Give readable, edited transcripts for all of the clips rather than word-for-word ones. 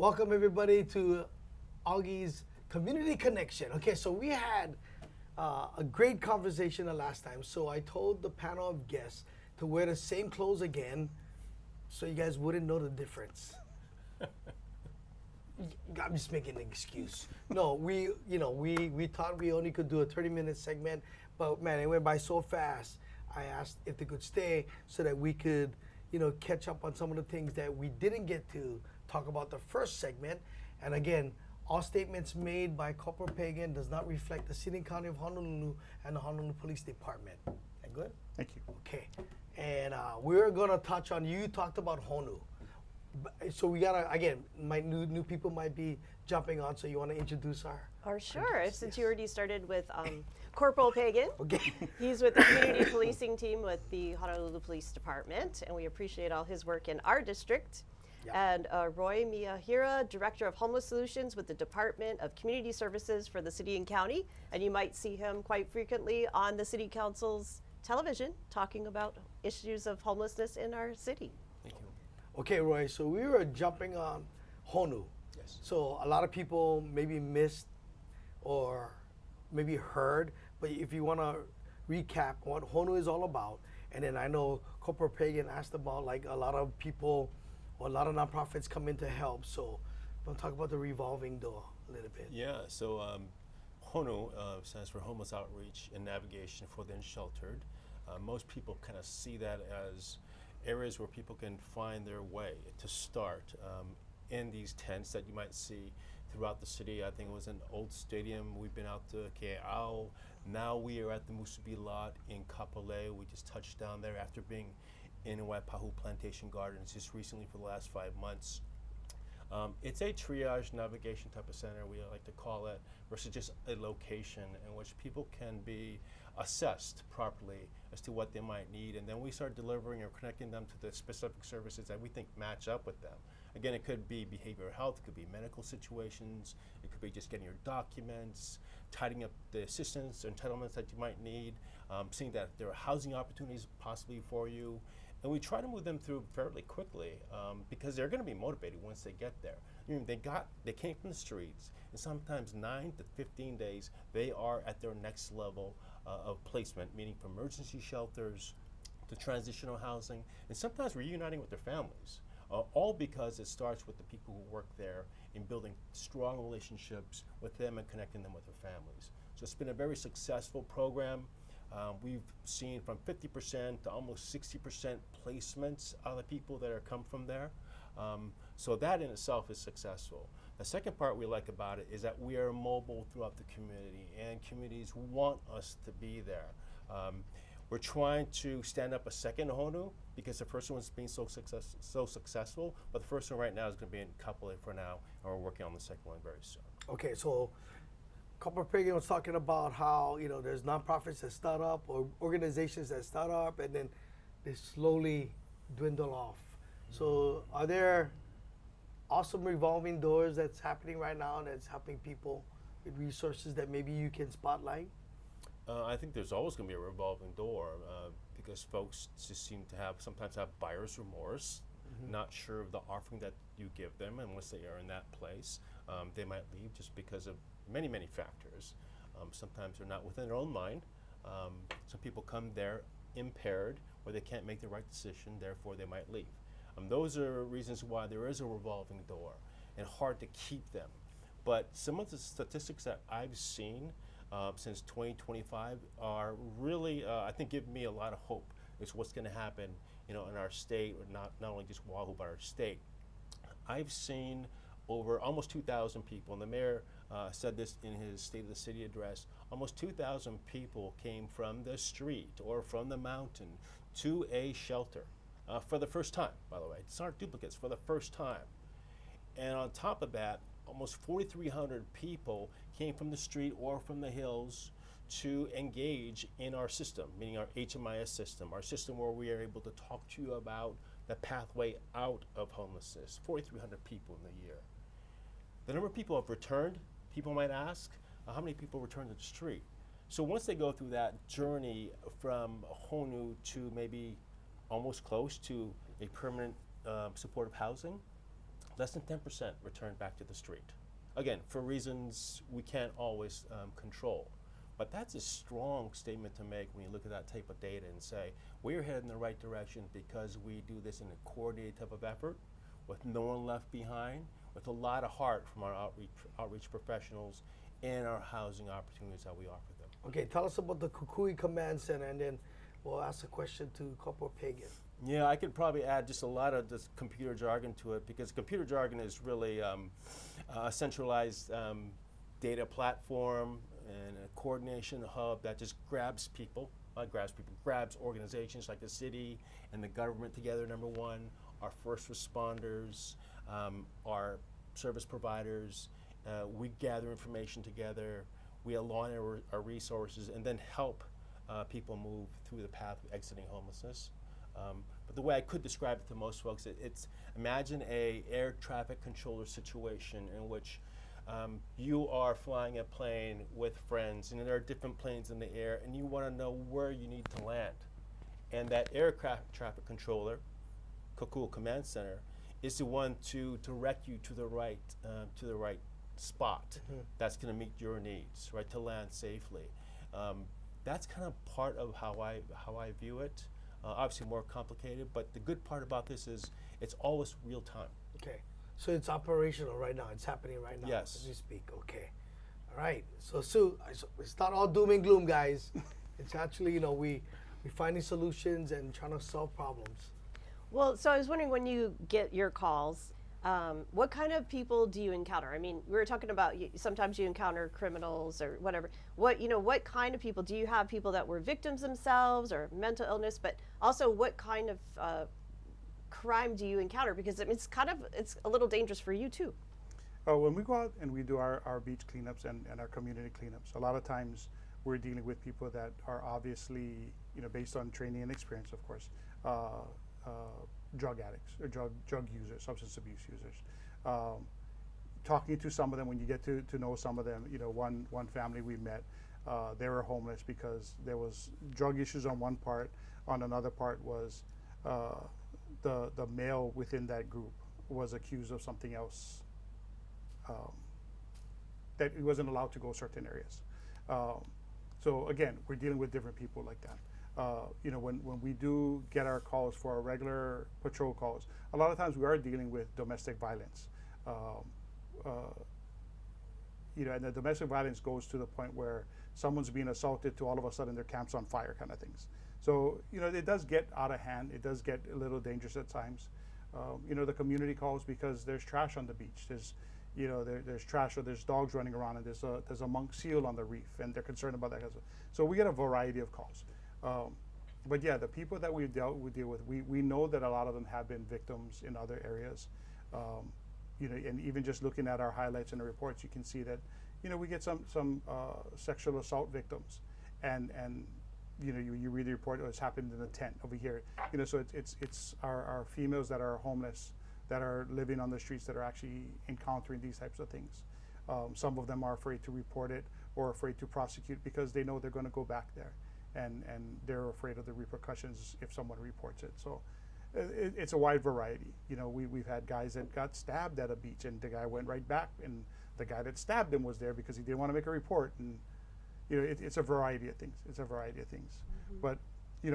Welcome everybody to Augie's Community Connection. Okay, so we had a great conversation the last time. So I told the panel of guests to wear the same clothes again, so you guys wouldn't know the difference. I'm just making an excuse. No, we thought we only could do a 30-minute segment, but man, it went by so fast. I asked if they could stay so that we could, catch up on some of the things that we didn't get to talk about the first segment. And again, all statements made by Corporal Pagan does not reflect the City and County of Honolulu and the Honolulu Police Department. That good? Thank you. Okay. And we're gonna touch on, you talked about Honu. So we gotta, again, my new people might be jumping on, so you wanna introduce our Sure, guest? since Yes. you already started with Corporal Pagan. Okay. He's with the community policing team with the Honolulu Police Department, and we appreciate all his work in our district. Yeah. And Roy Miyahira, Director of Homeless Solutions with the Department of Community Services for the City and County. And you might see him quite frequently on the City Council's television talking about issues of homelessness in our city. Thank you. Okay, Roy, so we were jumping on Honu. Yes. So a lot of people maybe missed or maybe heard, but if you want to recap what Honu is all about, and then I know Corporal Pagan asked about like a lot of people or a lot of nonprofits come in to help. So we'll talk about the revolving door a little bit. Yeah, so HONU stands for Homeless Outreach and Navigation for the Unsheltered. Most people kind of see that as areas where people can find their way to start in these tents that you might see throughout the city. I think it was an old stadium. We've been out to Ke'au. Now we are at the Musubi lot in Kapolei. We just touched down there after being in Waipahu Plantation Gardens just recently for the last 5 months. It's a triage navigation type of center, we like to call it, versus just a location in which people can be assessed properly as to what they might need, and then we start delivering or connecting them to the specific services that we think match up with them. Again, it could be behavioral health, it could be medical situations, it could be just getting your documents, tidying up the assistance or entitlements that you might need, seeing that there are housing opportunities possibly for you. And we try to move them through fairly quickly because they're going to be motivated once they get there. They came from the streets, and sometimes 9 to 15 days they are at their next level of placement, meaning from emergency shelters to transitional housing, and sometimes reuniting with their families. All because it starts with the people who work there in building strong relationships with them and connecting them with their families. So it's been a very successful program. We've seen from 50% to almost 60% placements of the people that are come from there. So that in itself is successful. The second part we like about it is that we are mobile throughout the community, and communities want us to be there. We're trying to stand up a second Honu because the first one's been so successful, but the first one right now is going to be in Kapolei for now, and we're working on the second one very soon. Okay, so Corporal Pagan was talking about how there's nonprofits that start up or organizations that start up and then they slowly dwindle off. Mm-hmm. So are there awesome revolving doors that's happening right now that's helping people with resources that maybe you can spotlight? I think there's always going to be a revolving door because folks just seem to sometimes have buyer's remorse, not sure of the offering that you give them, and once they are in that place, they might leave just because of many factors. Sometimes they're not within their own mind. Some people come there impaired, or they can't make the right decision, therefore they might leave. Those are reasons why there is a revolving door and hard to keep them. But some of the statistics that I've seen since 2025 are really, I think, give me a lot of hope is what's going to happen, in our state, or not only just Oahu, but our state. I've seen over almost 2,000 people, and the mayor said this in his State of the City address, almost 2,000 people came from the street or from the mountain to a shelter for the first time, by the way. It's not duplicates, for the first time. And on top of that, almost 4,300 people came from the street or from the hills to engage in our system, meaning our HMIS system, our system where we are able to talk to you about the pathway out of homelessness. 4,300 people in the year. The number of people have returned, people might ask, how many people returned to the street? So once they go through that journey from Honu to maybe almost close to a permanent supportive housing, less than 10% return back to the street. Again, for reasons we can't always control. But that's a strong statement to make when you look at that type of data and say, we're headed in the right direction because we do this in a coordinated type of effort with no one left behind, with a lot of heart from our outreach professionals and our housing opportunities that we offer them. Okay, tell us about the Kukui Command Center, and then we'll ask a question to Corporal Pagan. Yeah, I could probably add just a lot of this computer jargon to it, because computer jargon is really a centralized data platform and a coordination hub that just grabs organizations like the city and the government together, number one, our first responders, our service providers. We gather information together, we align our resources, and then help people move through the path of exiting homelessness. But the way I could describe it to most folks, it's imagine a air traffic controller situation in which you are flying a plane with friends, and there are different planes in the air, and you want to know where you need to land. And that aircraft traffic controller, Kukui Command Center, is the one to direct you to the right spot that's going to meet your needs, right, to land safely. That's kind of part of how I view it. Obviously more complicated, but the good part about this is it's always real time. Okay, so it's operational right now. It's happening right now Yes. as we speak. Okay, all right. So Sue, it's not all doom and gloom, guys. It's actually, we finding solutions and trying to solve problems. Well, so I was wondering, when you get your calls, what kind of people do you encounter? I mean, we were talking about sometimes you encounter criminals or whatever. What kind of people? Do you have people that were victims themselves or mental illness? But also, what kind of crime do you encounter? Because it's a little dangerous for you too. When we go out and we do our beach cleanups and our community cleanups, a lot of times we're dealing with people that are obviously, based on training and experience, of course, drug addicts or drug users, substance abuse users. Talking to some of them, when you get to know some of them, one family we met, they were homeless because there was drug issues on one part. On another part was the male within that group was accused of something else, that he wasn't allowed to go certain areas. So again, we're dealing with different people like that. When we do get our calls for our regular patrol calls, a lot of times we are dealing with domestic violence. And the domestic violence goes to the point where someone's being assaulted to all of a sudden their camp's on fire kind of things. So, it does get out of hand. It does get a little dangerous at times. The community calls because there's trash on the beach. There's trash, or there's dogs running around, and there's a monk seal on the reef, and they're concerned about that. So we get a variety of calls. But yeah, the people that we deal with, we know that a lot of them have been victims in other areas. And even just looking at our highlights in the reports, you can see that, we get some sexual assault victims, and you read the report, it's happened in a tent over here. So it's our females that are homeless, that are living on the streets, that are actually encountering these types of things. Some of them are afraid to report it or afraid to prosecute because they know they're going to go back there. And they're afraid of the repercussions if someone reports it. So it's a wide variety. We've had guys that got stabbed at a beach, and the guy went right back, and the guy that stabbed him was there because he didn't want to make a report. And it's a variety of things. It's a variety of things. Mm-hmm. But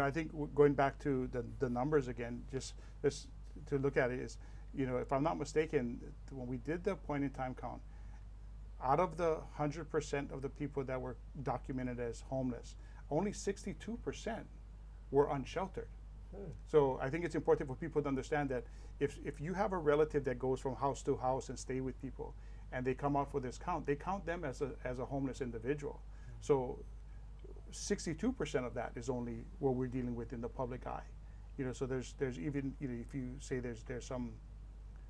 I think going back to the numbers again, just to look at it is, if I'm not mistaken, when we did the point in time count, out of the 100% of the people that were documented as homeless, only 62% were unsheltered. So I think it's important for people to understand that if you have a relative that goes from house to house and stay with people, and they come out for this count, they count them as a homeless individual. So 62% of that is only what we're dealing with in the public eye. So there's even, if you say there's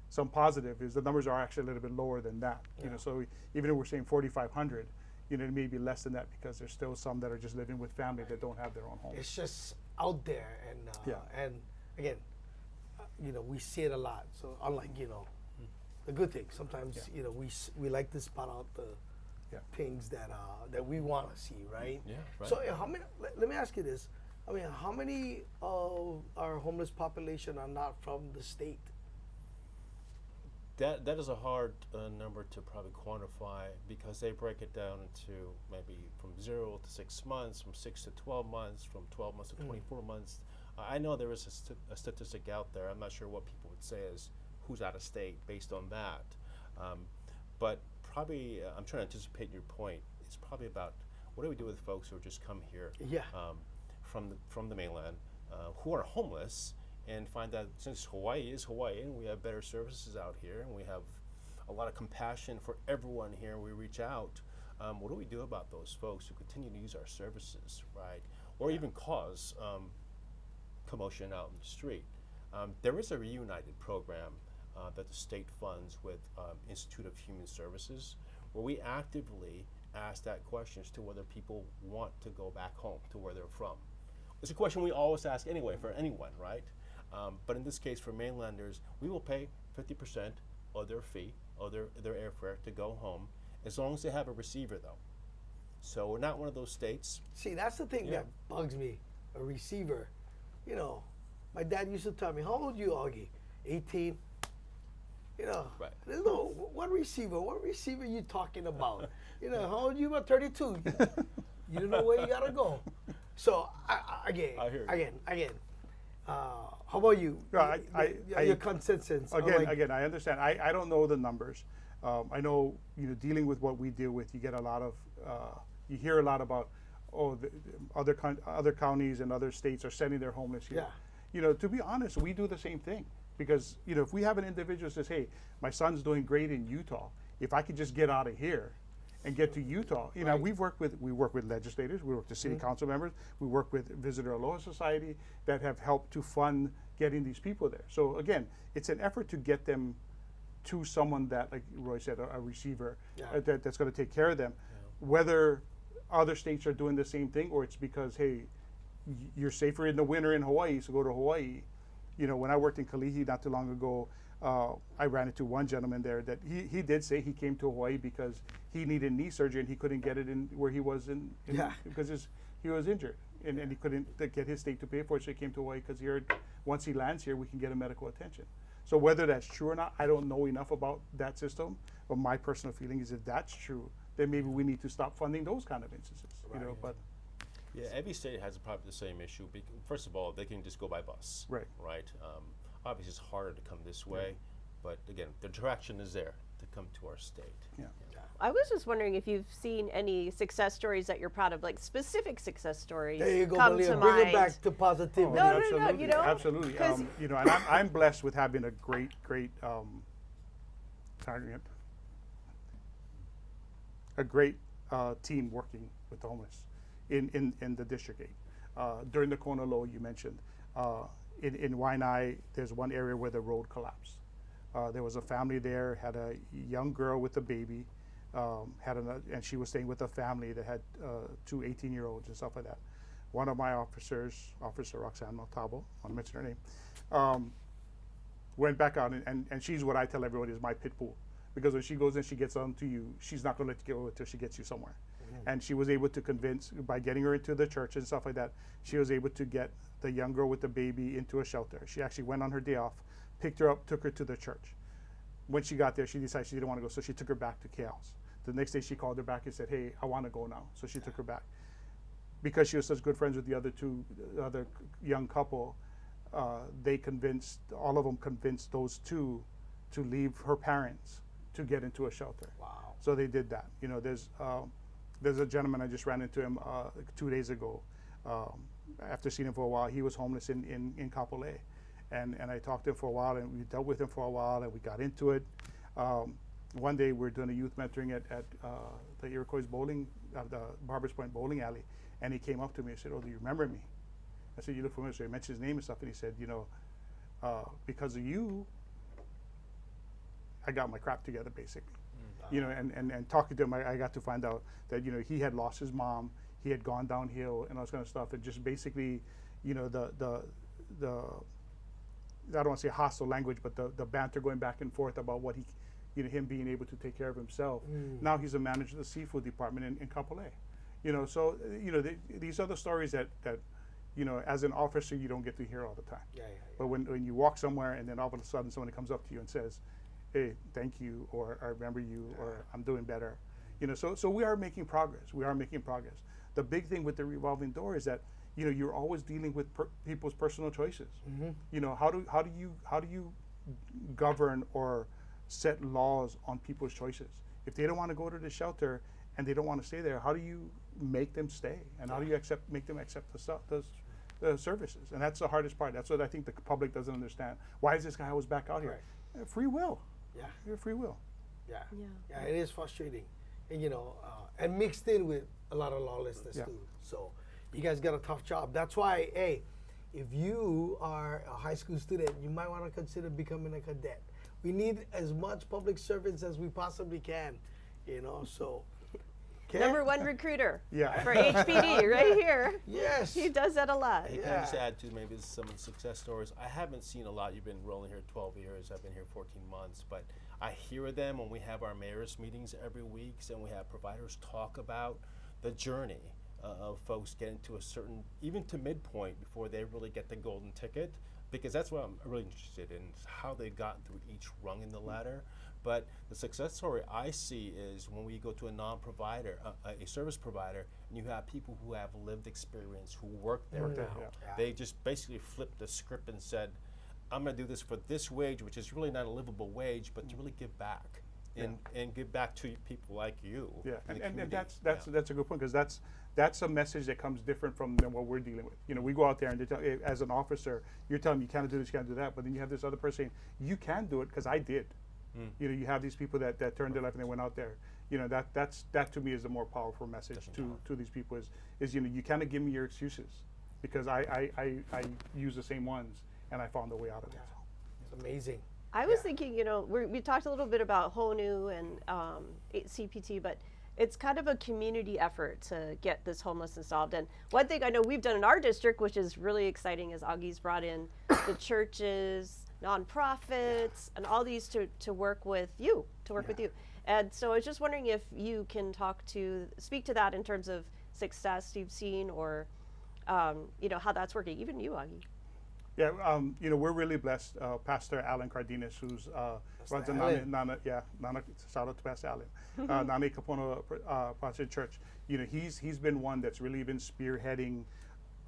some positive, is the numbers are actually a little bit lower than that. Yeah. So even if we're saying 4,500, it may be less than that because there's still some that are just living with family that don't have their own home. It's just out there, and again, we see it a lot. So unlike the good things, sometimes we like to spot out the things that we want to see, right? Yeah, right. So how many? Let me ask you this. I mean, how many of our homeless population are not from the state? That is a hard number to probably quantify because they break it down into maybe from 0 to 6 months, from 6 to 12 months, from 12 months to 24 months. I know there is a statistic out there. I'm not sure what people would say is who's out of state based on that. But probably, I'm trying to anticipate your point. It's probably about what do we do with folks who just come here Yeah. from the mainland who are homeless and find that since Hawaii is Hawaii and we have better services out here and we have a lot of compassion for everyone here, we reach out. What do we do about those folks who continue to use our services, right? Or even cause commotion out in the street? There is a reunited program that the state funds with Institute of Human Services where we actively ask that question as to whether people want to go back home to where they're from. It's a question we always ask anyway for anyone, right? But in this case, for mainlanders, we will pay 50% of their fee, of their airfare to go home, as long as they have a receiver, though. So we're not one of those states. See, that's the thing that bugs me. A receiver. You know, my dad used to tell me, "How old are you, Augie? 18." You know, Right. there's no what receiver. What receiver you talking about? You know, how old are you? About 32. You don't know where you gotta go. So I hear you. again. How about you? Your consensus. Again, I understand. I don't know the numbers. I know, dealing with what we deal with, you get a lot of, you hear a lot about, other counties and other states are sending their homeless here. Yeah. To be honest, we do the same thing because, if we have an individual who says, hey, my son's doing great in Utah, if I could just get out of here and get to Utah, we work with legislators, we work with city council members, we work with Visitor Aloha Society that have helped to fund getting these people there. So again, it's an effort to get them to someone that, like Roy said, a receiver that's going to take care of them. Whether other states are doing the same thing or it's because, hey, you're safer in the winter in Hawaii, so go to Hawaii. When I worked in Kalihi not too long ago, I ran into one gentleman there that he did say he came to Hawaii because he needed knee surgery and he couldn't get it in where he was because he was injured and he couldn't get his state to pay for it, so he came to Hawaii because he heard once he lands here we can get him medical attention. So whether that's true or not, I don't know enough about that system, but my personal feeling is if that's true, then maybe we need to stop funding those kind of instances. But Yeah, every state has probably the same issue. First of all, they can just go by bus. Right. Right. Obviously, it's harder to come this way, but again, the direction is there to come to our state. Yeah. I was just wondering if you've seen any success stories that you're proud of, like specific success stories. There you go, come Malia. to Bring mind. it back to positivity. No, absolutely, absolutely. 'cause- And I'm blessed with having a great team working with the homeless in the District 8. During the Kona Low you mentioned, in Waianae, there's one area where the road collapsed. There was a family there, had a young girl with a baby, and she was staying with a family that had 2 18-year-olds and stuff like that. One of my officers, Officer Roxanne Maltabo, I want to mention her name, went back out, and she's what I tell everybody is my pit bull. Because when she goes in, she gets onto you, she's not going to let you go until she gets you somewhere. And she was able to convince, by getting her into the church and stuff like that, she was able to get the young girl with the baby into a shelter. She actually went on her day off, picked her up, took her to the church. When she got there, she decided she didn't want to go, so she took her back to K-House. The next day she called her back and said, hey, I want to go now. So she took her back. Because she was such good friends with the other young couple, all of them convinced those two to leave her parents to get into a shelter. Wow. So they did that. There's a gentleman, I just ran into him 2 days ago. After seeing him for a while, he was homeless in Kapolei. And I talked to him for a while, and we dealt with him for a while, and we got into it. One day we were doing a youth mentoring at the Iroquois bowling, the Barbers Point bowling alley, and he came up to me and said, oh, do you remember me? I said, you look familiar. So he mentioned his name and stuff, and he said, because of you, I got my crap together, basically. And talking to him, I got to find out that, he had lost his mom, he had gone downhill and all this kind of stuff. And just basically, the I don't want to say hostile language, but the banter going back and forth about what him being able to take care of himself. Now he's a manager of the seafood department in Kapolei. These are the stories that as an officer, you don't get to hear all the time. Yeah. But when you walk somewhere and then all of a sudden somebody comes up to you and says, hey, thank you, or I remember you, or I'm doing better. You know, so we are making progress. We are making progress. The big thing with the revolving door is that, you know, you're always dealing with people's personal choices. You know, how do you govern or set laws on people's choices? If they don't want to go to the shelter and they don't want to stay there, how do you make them stay? And how do you make them accept the services? And that's the hardest part. That's what I think the public doesn't understand. Why is this guy always back out here? Free will. Yeah. Your free will. Yeah. Yeah. Yeah, it is frustrating. And, you know, and mixed in with a lot of lawlessness too. So you guys got a tough job. That's why, hey, if you are a high school student, you might want to consider becoming a cadet. We need as much public servants as we possibly can, you know, so. Number one recruiter Yeah. for HPD right here. Yes. He does that a lot. Hey, can I just add to maybe some of the success stories? I haven't seen a lot. You've been rolling here 12 years. I've been here 14 months. But I hear them when we have our mayor's meetings every week, and we have providers talk about the journey of folks getting to a certain, even to midpoint before they really get the golden ticket. Because that's what I'm really interested in, is how they've gotten through each rung in the ladder. But the success story I see is when we go to a non-provider, a service provider, and you have people who have lived experience, who work there now. Yeah. They just basically flipped the script and said, I'm going to do this for this wage, which is really not a livable wage, but to really give back and give back to people like you. Yeah, in the and community. that's a good point, because that's a message that comes different from than what we're dealing with. You know, we go out there and they tell, as an officer, you're telling me you can't do this, you can't do that, but then you have this other person saying, you can do it because I did. You know, you have these people that turned their life and they went out there. You know, that to me is a more powerful message to these people is, you know, you cannot give me your excuses, because I use the same ones and I found a way out of it. It's amazing. I was thinking, you know, we talked a little bit about Honu and CPT, but it's kind of a community effort to get this homelessness solved. And one thing I know we've done in our district, which is really exciting, is Augie's brought in the churches, nonprofits, and all these to work with you, with you. And so I was just wondering if you can speak to that in terms of success you've seen, or you know, how that's working, even you, Augie. Yeah, you know, we're really blessed. Pastor Alan Cardenas, who's runs a Nana, shout out to Pastor Alan, Nana Kapona Protestant Church. You know, he's been one that's really been spearheading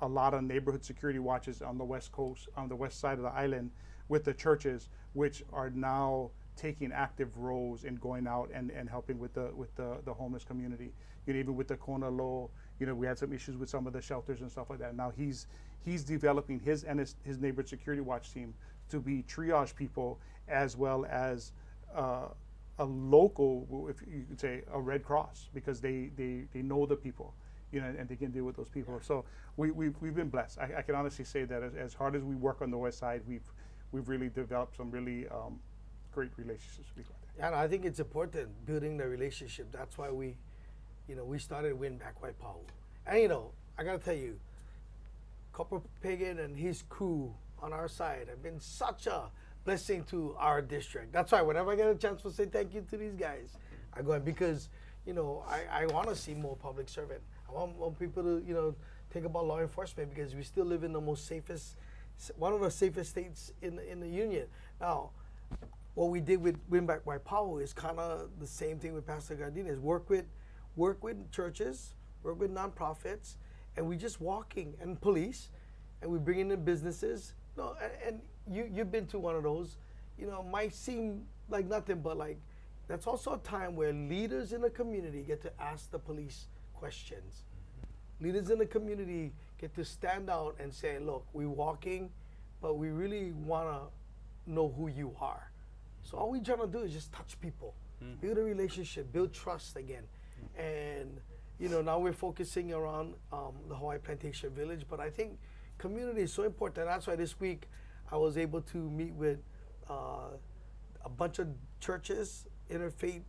a lot of neighborhood security watches on the West Coast, on the west side of the island, with the churches, which are now taking active roles in going out and helping with the homeless community. You know, even with the Kona Lo, you know, we had some issues with some of the shelters and stuff like that. Now he's developing his neighborhood security watch team to be triage people, as well as a local, if you could say, a Red Cross, because they know the people, you know, and they can deal with those people. So we've been blessed. I can honestly say that as hard as we work on the west side, we've really developed some really great relationships. Yeah, and I think it's important building the relationship. That's why we started Win Back Waipahu. And you know, I gotta tell you, Corporal Pagan and his crew on our side have been such a blessing to our district. That's why whenever I get a chance to say thank you to these guys, I go in, because you know, I want to see more public servant. I want people to, you know, think about law enforcement, because we still live in the one of the safest states in the union. Now, what we did with Win Back Waipahu is kind of the same thing with Pastor Cardenas. Work with churches, work with nonprofits, and we just walking, and police, and we bring in businesses. No, and you've been to one of those. You know, might seem like nothing, but like that's also a time where leaders in the community get to ask the police questions. Leaders in the community get to stand out and say, look, we're walking, but we really want to know who you are. So all we're trying to do is just touch people, build a relationship, build trust again. And, you know, now we're focusing around the Hawaii Plantation Village, but I think community is so important. That's why this week I was able to meet with a bunch of churches, interfaith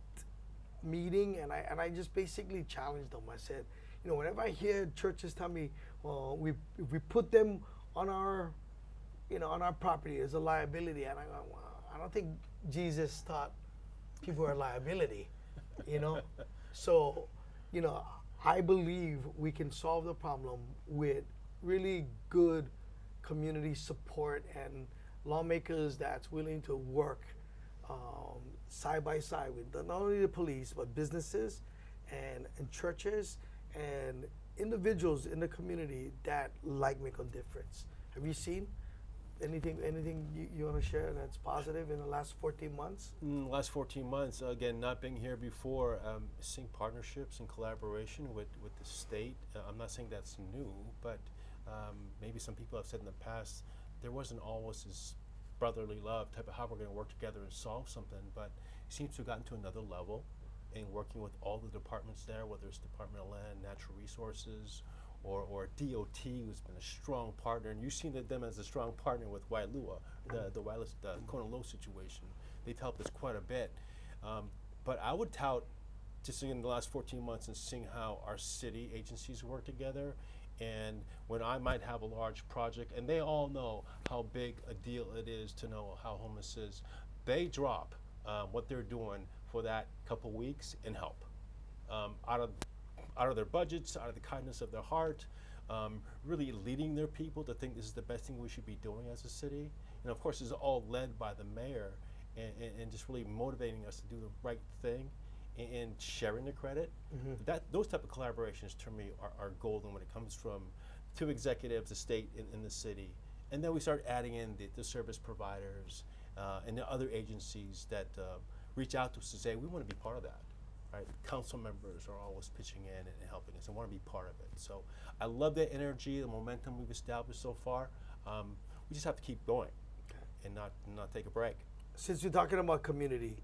meeting, and I just basically challenged them. I said, you know, whenever I hear churches tell me, well, if we put them on our property as a liability, and I go, well, I don't think Jesus taught people are a liability, you know? So, you know, I believe we can solve the problem with really good community support and lawmakers that's willing to work side by side with not only the police but businesses and churches and individuals in the community that like make a difference. Have you seen anything you want to share that's positive in the last 14 months? Last 14 months, again, not being here before, seeing partnerships and collaboration with the state. I'm not saying that's new, but maybe some people have said in the past there wasn't always this brotherly love type of how we're going to work together and solve something, but it seems to have gotten to another level in working with all the departments there, whether it's Department of Land, Natural Resources, or DOT, who's been a strong partner, and you've seen them as a strong partner with Wailua, the Kona Low situation. They've helped us quite a bit. But I would tout just in the last 14 months and seeing how our city agencies work together. And when I might have a large project, and they all know how big a deal it is to know how homeless is, they drop what they're doing for that couple weeks and help out of their budgets, out of the kindness of their heart, really leading their people to think this is the best thing we should be doing as a city. And of course, it's all led by the mayor and just really motivating us to do the right thing and sharing the credit. Those type of collaborations to me are golden when it comes from two executives, the state and the city. And then we start adding in the service providers and the other agencies that reach out to us to say, we want to be part of that. Right? Council members are always pitching in and helping us and want to be part of it. So I love that energy, the momentum we've established so far. We just have to keep going and not take a break. Since you're talking about community,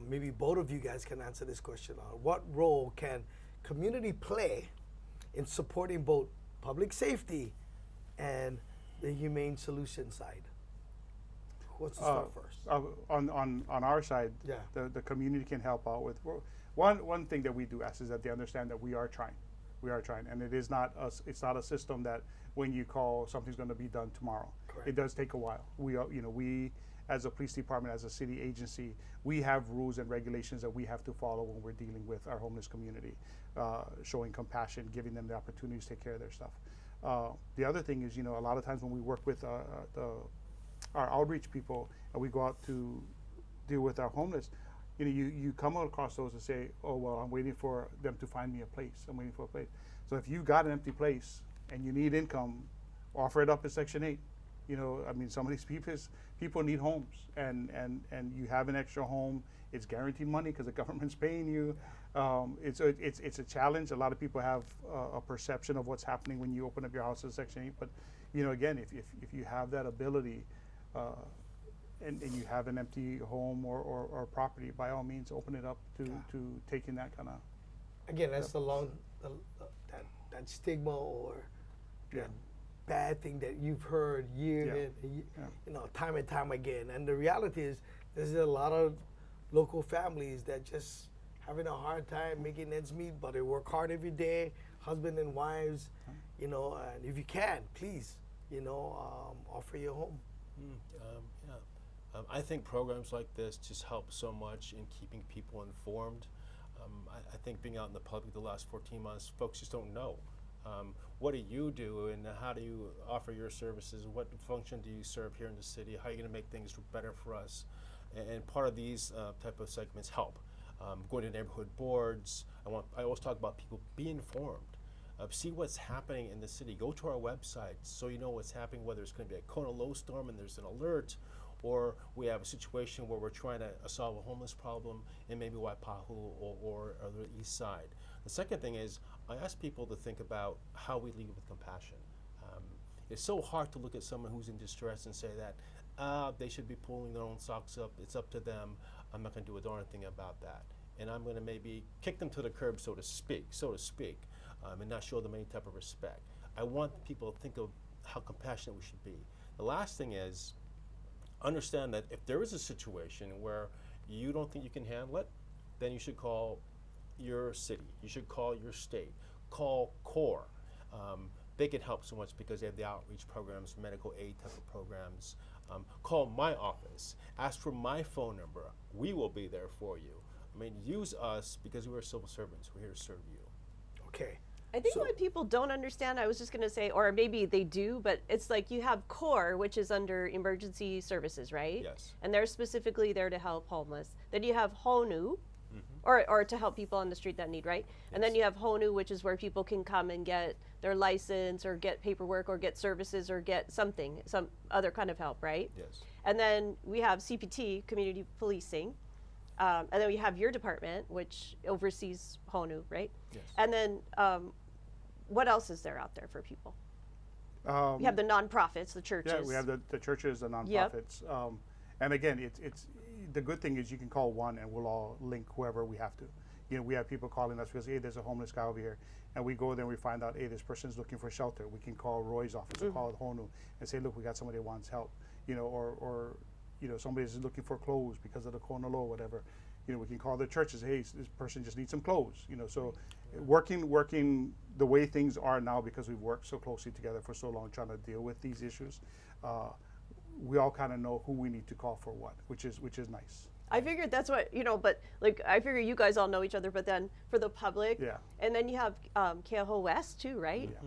maybe both of you guys can answer this question. What role can community play in supporting both public safety and the humane solution side? Who wants to start first? On our side, Yeah. the community can help out with one thing that we do ask is that they understand that we are trying, and it is not us. It's not a system that when you call something's going to be done tomorrow. Correct. It does take a while. We as a police department, as a city agency, we have rules and regulations that we have to follow when we're dealing with our homeless community, showing compassion, giving them the opportunities to take care of their stuff. The other thing is, a lot of times when we work with our outreach people and we go out to deal with our homeless, you come across those and say, oh, well, I'm waiting for them to find me a place. I'm waiting for a place. So if you've got an empty place and you need income, offer it up in Section 8. Some of these people need homes, and you have an extra home. It's guaranteed money because the government's paying you. It's a challenge. A lot of people have a perception of what's happening when you open up your house in Section 8. But again, if you have that ability, and you have an empty home or property, by all means, open it up to taking that kind of. Again, that's that stigma or that bad thing that you've heard time and time again. And the reality is, there's a lot of local families that just having a hard time making ends meet, but they work hard every day, husband and wives, and if you can, please, offer your home. I think programs like this just help so much in keeping people informed. I think being out in the public the last 14 months, folks just don't know. What do you do and how do you offer your services? What function do you serve here in the city? How are you going to make things better for us? And part of these type of segments help. Going to neighborhood boards. I always talk about people be informed. See what's happening in the city. Go to our website so you know what's happening, whether it's going to be a Kona Low storm and there's an alert, or we have a situation where we're trying to solve a homeless problem in maybe Waipahu or the east side. The second thing is I ask people to think about how we lead with compassion. It's so hard to look at someone who's in distress and say that they should be pulling their own socks up. It's up to them. I'm not going to do a darn thing about that. And I'm going to maybe kick them to the curb, so to speak, and not show them any type of respect. I want people to think of how compassionate we should be. The last thing is understand that if there is a situation where you don't think you can handle it, then you should call your city. You should call your state. Call CORE. They can help so much because they have the outreach programs, medical aid type of programs. Call my office. Ask for my phone number. We will be there for you. Use us because we are civil servants. We're here to serve you. Okay. I think So- what people don't understand, I was just going to say, or maybe they do, but it's like you have CORE, which is under emergency services, right? Yes. And they're specifically there to help homeless. Then you have HONU, Mm-hmm. or to help people on the street that need, right? And then you have HONU, which is where people can come and get their license or get paperwork or get services or get something, some other kind of help, right? Yes. And then we have CPT, community policing. And then we have your department, which oversees HONU, right? Yes. And then what else is there out there for people? Um, We have the nonprofits, the churches. Yeah, we have the churches, the nonprofits. And again, it's the good thing is you can call one and we'll all link whoever we have to. You know, we have people calling us because, hey, there's a homeless guy over here. And we go there and we find out, hey, this person's looking for shelter. We can call Roy's office or call HONU and say, look, we got somebody that wants help. You know, or you know, somebody's looking for clothes because of the Kona law or whatever. You know, we can call the church and say, hey, this person just needs some clothes. You know, so working the way things are now, because we've worked so closely together for so long trying to deal with these issues, we all kind of know who we need to call for what, which is nice. I figured that's what, but like, I figure you guys all know each other, but then for the public. Yeah. And then you have Keauhou West too, right? Yeah.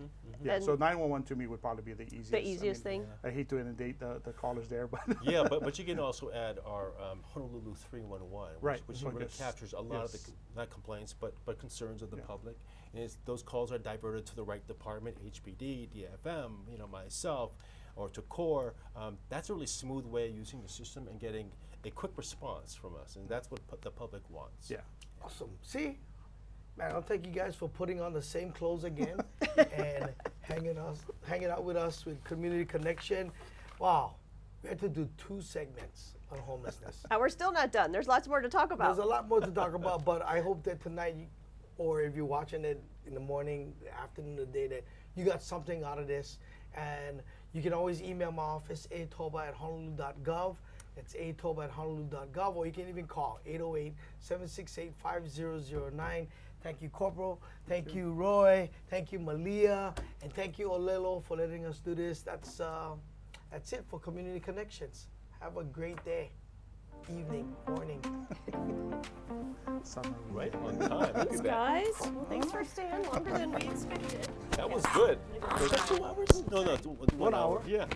Yeah, And so 911 to me would probably be the easiest. the easiest thing. I hate to inundate the callers there, but Yeah, but you can also add our Honolulu 311, Right, which so really yes, captures a lot of the yes. not complaints but concerns of the Yeah. public. And those calls are diverted to the right department, HPD, DFM, myself, or to CORE. That's a really smooth way of using the system and getting a quick response from us, and that's what the public wants. yeah. Awesome. See, man, I'll thank you guys for putting on the same clothes again and hanging out with us with Community Connection. Wow, we had to do 2 segments on homelessness. And we're still not done. There's lots more to talk about. There's a lot more to talk about, but I hope that tonight, or if you're watching it in the morning, the afternoon, the day, that you got something out of this. And you can always email my office, atoba@honolulu.gov. It's atoba@honolulu.gov, or you can even call 808-768-5009. Thank you, Corporal. Thank you, Roy. Thank you, Malia. And thank you, Olelo, for letting us do this. That's it for Community Connections. Have a great day, evening, morning. Summer. Right on time. Look Thanks, at that. guys. Thanks for staying longer than we expected. That was good. Was that 2 hours? No, 1 1 hour. Yeah.